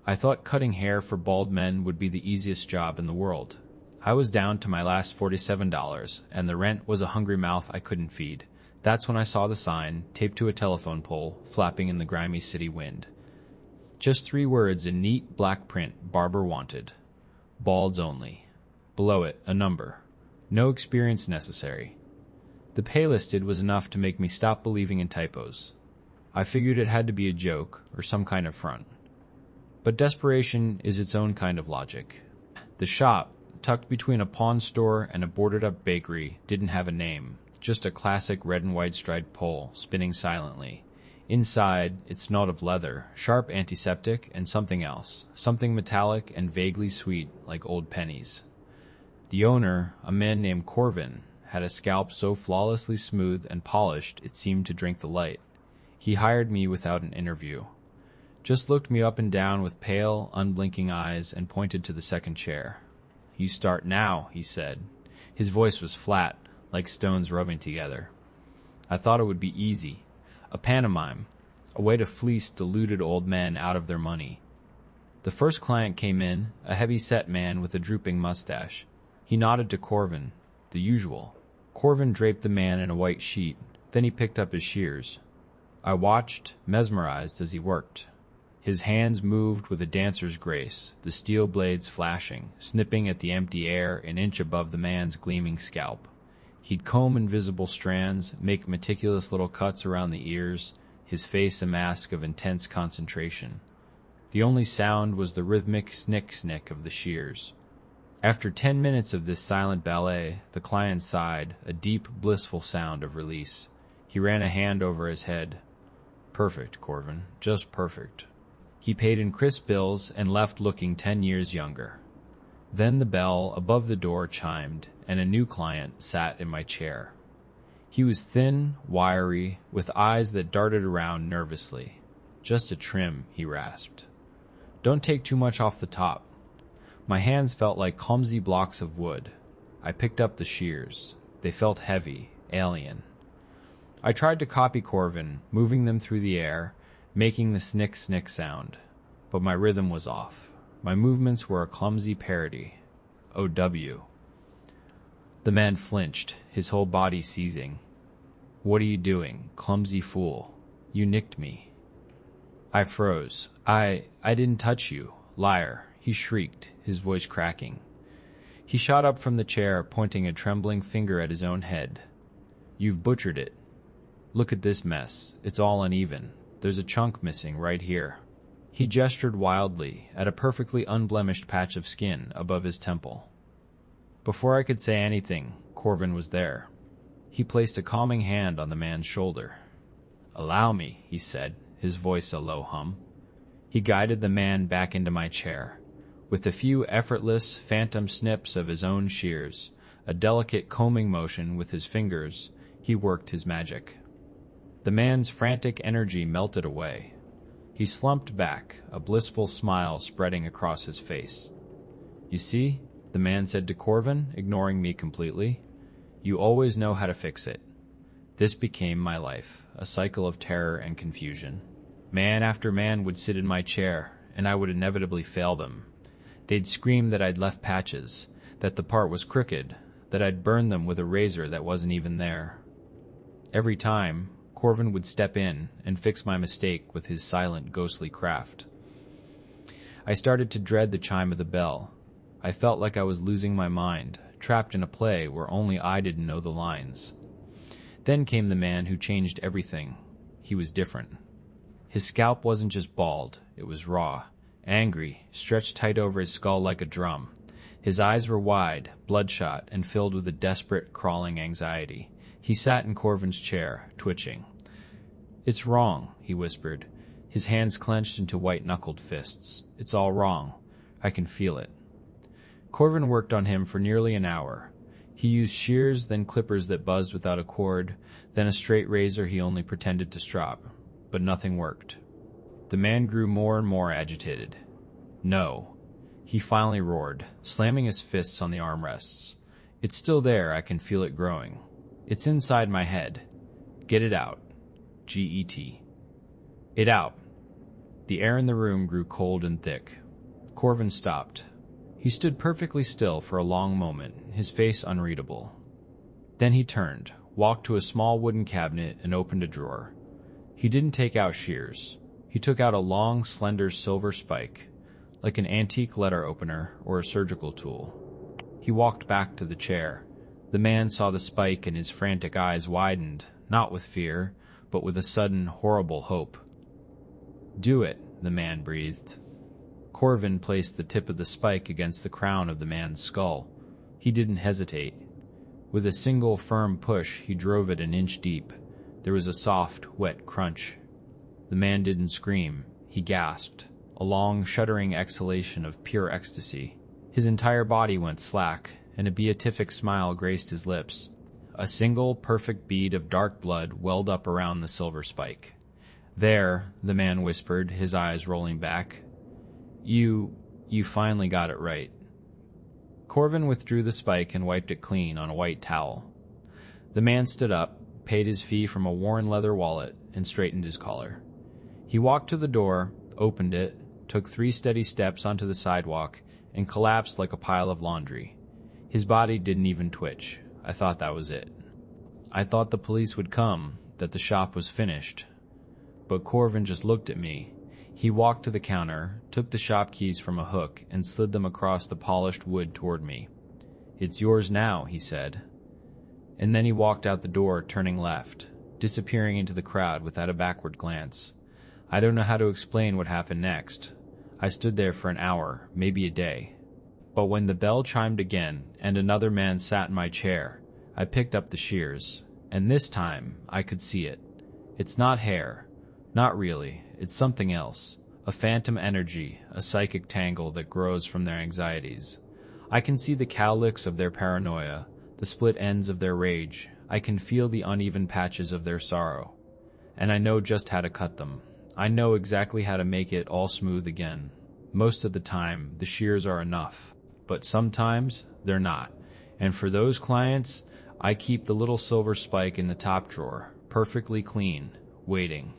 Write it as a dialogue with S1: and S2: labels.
S1: I thought cutting hair for bald men would be the easiest job in the world. I was down to my last $47, and the rent was a hungry mouth I couldn't feed. That's when I saw the sign, taped to a telephone pole, flapping in the grimy city wind. Just 3 words in neat black print, barber wanted. Balds only. Below it, a number. No experience necessary. The pay listed was enough to make me stop believing in typos. I figured it had to be a joke or some kind of front. But desperation is its own kind of logic. The shop, tucked between a pawn store and a boarded-up bakery, didn't have a name, just a classic red and white striped pole spinning silently. Inside, it smelled of leather, sharp antiseptic, and something else, something metallic and vaguely sweet like old pennies. The owner, a man named Corvin, had a scalp so flawlessly smooth and polished it seemed to drink the light. He hired me without an interview. Just looked me up and down with pale, unblinking eyes and pointed to the second chair. "You start now," he said. His voice was flat, like stones rubbing together. I thought it would be easy. A pantomime, a way to fleece deluded old men out of their money. The first client came in, a heavy-set man with a drooping mustache. He nodded to Corvin, the usual. Corvin draped the man in a white sheet, then he picked up his shears. I watched, mesmerized, as he worked. His hands moved with a dancer's grace, the steel blades flashing, snipping at the empty air an inch above the man's gleaming scalp. He'd comb invisible strands, make meticulous little cuts around the ears, his face a mask of intense concentration. The only sound was the rhythmic snick-snick of the shears. After 10 minutes of this silent ballet, the client sighed, a deep, blissful sound of release. He ran a hand over his head. "Perfect, Corvin, just perfect." He paid in crisp bills and left looking 10 years younger. Then the bell above the door chimed, and a new client sat in my chair. He was thin, wiry, with eyes that darted around nervously. "Just a trim," he rasped. "Don't take too much off the top." My hands felt like clumsy blocks of wood. I picked up the shears. They felt heavy, alien. I tried to copy Corvin, moving them through the air, making the snick-snick sound. But my rhythm was off. My movements were a clumsy parody. O.W. The man flinched, his whole body seizing. "What are you doing, clumsy fool? You nicked me." I froze. I didn't touch you. Liar," he shrieked, his voice cracking. He shot up from the chair, pointing a trembling finger at his own head. "You've butchered it. Look at this mess. It's all uneven. There's a chunk missing right here." He gestured wildly at a perfectly unblemished patch of skin above his temple. Before I could say anything, Corvin was there. He placed a calming hand on the man's shoulder. "Allow me," he said, his voice a low hum. He guided the man back into my chair. With a few effortless, phantom snips of his own shears, a delicate combing motion with his fingers, he worked his magic. The man's frantic energy melted away. He slumped back, a blissful smile spreading across his face. "You see," the man said to Corvin, ignoring me completely, "you always know how to fix it." This became my life, a cycle of terror and confusion. Man after man would sit in my chair, and I would inevitably fail them. They'd scream that I'd left patches, that the part was crooked, that I'd burned them with a razor that wasn't even there. Every time, Corvin would step in and fix my mistake with his silent, ghostly craft. I started to dread the chime of the bell. I felt like I was losing my mind, trapped in a play where only I didn't know the lines. Then came the man who changed everything. He was different. His scalp wasn't just bald, it was raw, angry, stretched tight over his skull like a drum. His eyes were wide, bloodshot, and filled with a desperate, crawling anxiety. He sat in Corvin's chair, twitching. "It's wrong," he whispered, his hands clenched into white-knuckled fists. "It's all wrong. I can feel it." Corvin worked on him for nearly an hour. He used shears, then clippers that buzzed without a cord, then a straight razor he only pretended to strop. But nothing worked. The man grew more and more agitated. "No," he finally roared, slamming his fists on the armrests. "It's still there, I can feel it growing. It's inside my head. Get it out. Get. It out." The air in the room grew cold and thick. Corvin stopped. He stood perfectly still for a long moment, his face unreadable. Then he turned, walked to a small wooden cabinet, and opened a drawer. He didn't take out shears. He took out a long, slender silver spike, like an antique letter opener or a surgical tool. He walked back to the chair. The man saw the spike and his frantic eyes widened, not with fear, but with a sudden, horrible hope. "Do it," the man breathed. Corvin placed the tip of the spike against the crown of the man's skull. He didn't hesitate. With a single firm push, he drove it an inch deep. There was a soft, wet crunch. The man didn't scream. He gasped, a long, shuddering exhalation of pure ecstasy. His entire body went slack, and a beatific smile graced his lips. A single, perfect bead of dark blood welled up around the silver spike. "There," the man whispered, his eyes rolling back. You finally got it right." Corvin withdrew the spike and wiped it clean on a white towel. The man stood up, paid his fee from a worn leather wallet, and straightened his collar. He walked to the door, opened it, took 3 steady steps onto the sidewalk, and collapsed like a pile of laundry. His body didn't even twitch. I thought that was it. I thought the police would come, that the shop was finished. But Corvin just looked at me. He walked to the counter, took the shop keys from a hook, and slid them across the polished wood toward me. "It's yours now," he said. And then he walked out the door, turning left, disappearing into the crowd without a backward glance. I don't know how to explain what happened next. I stood there for an hour, maybe a day. But when the bell chimed again, and another man sat in my chair, I picked up the shears, and this time I could see it. It's not hair. Not really. It's something else. A phantom energy, a psychic tangle that grows from their anxieties. I can see the cowlicks of their paranoia, the split ends of their rage. I can feel the uneven patches of their sorrow. And I know just how to cut them. I know exactly how to make it all smooth again. Most of the time, the shears are enough. But sometimes, they're not. And for those clients, I keep the little silver spike in the top drawer, perfectly clean, waiting.